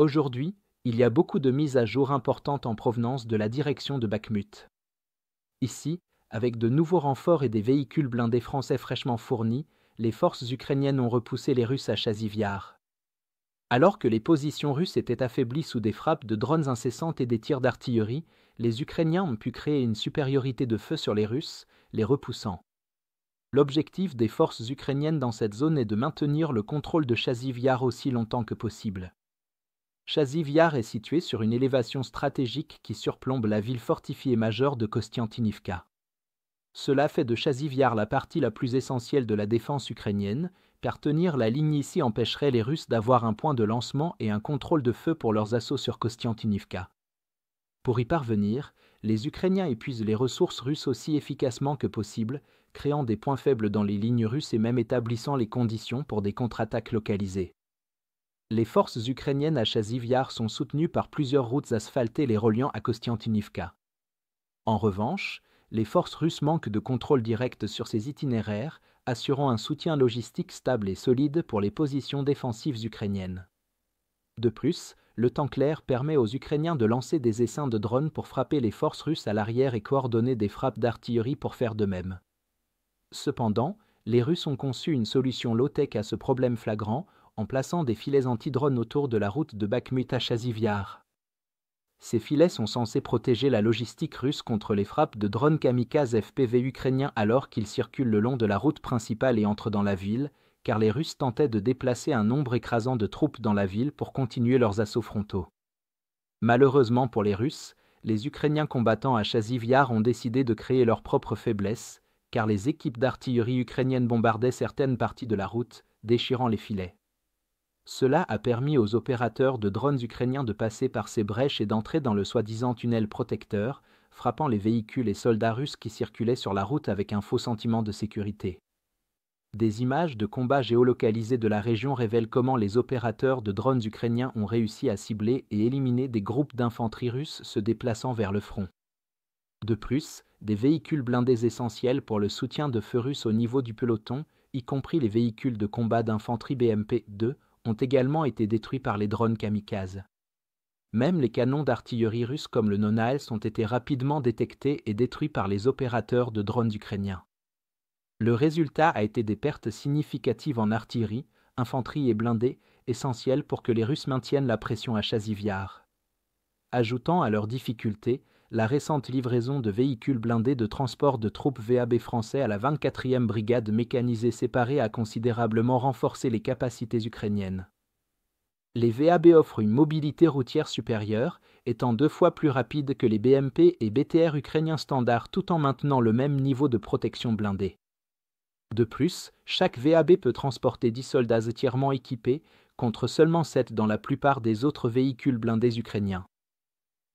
Aujourd'hui, il y a beaucoup de mises à jour importantes en provenance de la direction de Bakhmut. Ici, avec de nouveaux renforts et des véhicules blindés français fraîchement fournis, les forces ukrainiennes ont repoussé les Russes à Chasiv-Yar. Alors que les positions russes étaient affaiblies sous des frappes de drones incessantes et des tirs d'artillerie, les Ukrainiens ont pu créer une supériorité de feu sur les Russes, les repoussant. L'objectif des forces ukrainiennes dans cette zone est de maintenir le contrôle de Chasiv-Yar aussi longtemps que possible. Chasiv-Yar est situé sur une élévation stratégique qui surplombe la ville fortifiée majeure de Kostiantynivka. Cela fait de Chasiv-Yar la partie la plus essentielle de la défense ukrainienne, car tenir la ligne ici empêcherait les Russes d'avoir un point de lancement et un contrôle de feu pour leurs assauts sur Kostiantynivka. Pour y parvenir, les Ukrainiens épuisent les ressources russes aussi efficacement que possible, créant des points faibles dans les lignes russes et même établissant les conditions pour des contre-attaques localisées. Les forces ukrainiennes à Chasiv-Yar sont soutenues par plusieurs routes asphaltées les reliant à Kostiantynivka. En revanche, les forces russes manquent de contrôle direct sur ces itinéraires, assurant un soutien logistique stable et solide pour les positions défensives ukrainiennes. De plus, le temps clair permet aux Ukrainiens de lancer des essaims de drones pour frapper les forces russes à l'arrière et coordonner des frappes d'artillerie pour faire de même. Cependant, les Russes ont conçu une solution low-tech à ce problème flagrant en plaçant des filets anti-drones autour de la route de Bakhmut à Chasiv-Yar. Ces filets sont censés protéger la logistique russe contre les frappes de drones kamikazes FPV ukrainiens alors qu'ils circulent le long de la route principale et entrent dans la ville, car les Russes tentaient de déplacer un nombre écrasant de troupes dans la ville pour continuer leurs assauts frontaux. Malheureusement pour les Russes, les Ukrainiens combattant à Chasiv-Yar ont décidé de créer leur propre faiblesse, car les équipes d'artillerie ukrainiennes bombardaient certaines parties de la route, déchirant les filets. Cela a permis aux opérateurs de drones ukrainiens de passer par ces brèches et d'entrer dans le soi-disant tunnel protecteur, frappant les véhicules et soldats russes qui circulaient sur la route avec un faux sentiment de sécurité. Des images de combats géolocalisés de la région révèlent comment les opérateurs de drones ukrainiens ont réussi à cibler et éliminer des groupes d'infanterie russes se déplaçant vers le front. De plus, des véhicules blindés essentiels pour le soutien de feu russe au niveau du peloton, y compris les véhicules de combat d'infanterie BMP-2, ont également été détruits par les drones kamikazes. Même les canons d'artillerie russes comme le Nonals ont été rapidement détectés et détruits par les opérateurs de drones ukrainiens. Le résultat a été des pertes significatives en artillerie, infanterie et blindés, essentielles pour que les Russes maintiennent la pression à Chasiv-Yar. Ajoutant à leurs difficultés, la récente livraison de véhicules blindés de transport de troupes VAB français à la 24e brigade mécanisée séparée a considérablement renforcé les capacités ukrainiennes. Les VAB offrent une mobilité routière supérieure, étant 2 fois plus rapides que les BMP et BTR ukrainiens standards tout en maintenant le même niveau de protection blindée. De plus, chaque VAB peut transporter 10 soldats entièrement équipés, contre seulement 7 dans la plupart des autres véhicules blindés ukrainiens.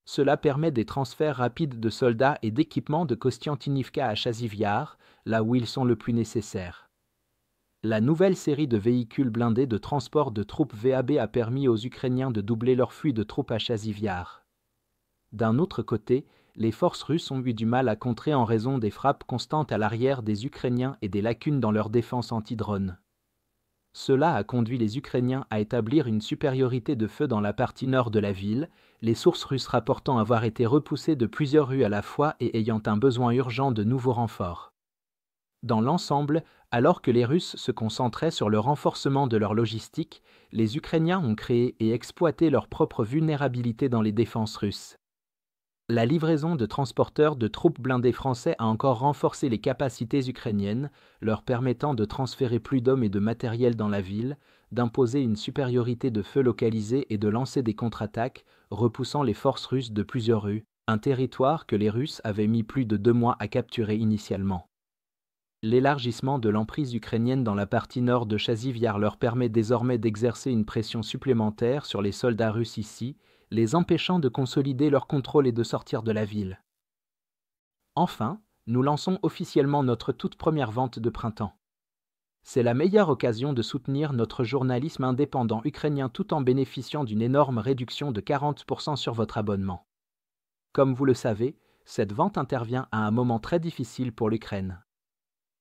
Cela permet des transferts rapides de soldats et d'équipements de Kostiantynivka à Chasiv-Yar, là où ils sont le plus nécessaires. La nouvelle série de véhicules blindés de transport de troupes VAB a permis aux Ukrainiens de doubler leur flux de troupes à Chasiv-Yar. D'un autre côté, les forces russes ont eu du mal à contrer en raison des frappes constantes à l'arrière des Ukrainiens et des lacunes dans leur défense anti-drone. Cela a conduit les Ukrainiens à établir une supériorité de feu dans la partie nord de la ville, les sources russes rapportant avoir été repoussées de plusieurs rues à la fois et ayant un besoin urgent de nouveaux renforts. Dans l'ensemble, alors que les Russes se concentraient sur le renforcement de leur logistique, les Ukrainiens ont créé et exploité leur propre vulnérabilité dans les défenses russes. La livraison de transporteurs de troupes blindées français a encore renforcé les capacités ukrainiennes, leur permettant de transférer plus d'hommes et de matériel dans la ville, d'imposer une supériorité de feu localisée et de lancer des contre-attaques, repoussant les forces russes de plusieurs rues, un territoire que les Russes avaient mis plus de 2 mois à capturer initialement. L'élargissement de l'emprise ukrainienne dans la partie nord de Chasiv-Yar leur permet désormais d'exercer une pression supplémentaire sur les soldats russes ici, les empêchant de consolider leur contrôle et de sortir de la ville. Enfin, nous lançons officiellement notre toute première vente de printemps. C'est la meilleure occasion de soutenir notre journalisme indépendant ukrainien tout en bénéficiant d'une énorme réduction de 40% sur votre abonnement. Comme vous le savez, cette vente intervient à un moment très difficile pour l'Ukraine.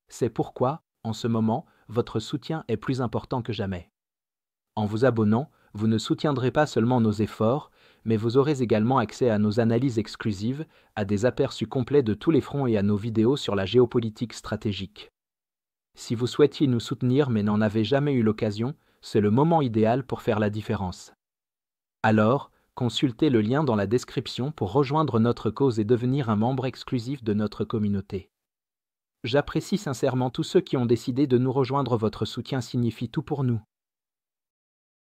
C'est pourquoi, en ce moment, votre soutien est plus important que jamais. En vous abonnant, vous ne soutiendrez pas seulement nos efforts, mais vous aurez également accès à nos analyses exclusives, à des aperçus complets de tous les fronts et à nos vidéos sur la géopolitique stratégique. Si vous souhaitiez nous soutenir mais n'en avez jamais eu l'occasion, c'est le moment idéal pour faire la différence. Alors, consultez le lien dans la description pour rejoindre notre cause et devenir un membre exclusif de notre communauté. J'apprécie sincèrement tous ceux qui ont décidé de nous rejoindre. Votre soutien signifie tout pour nous.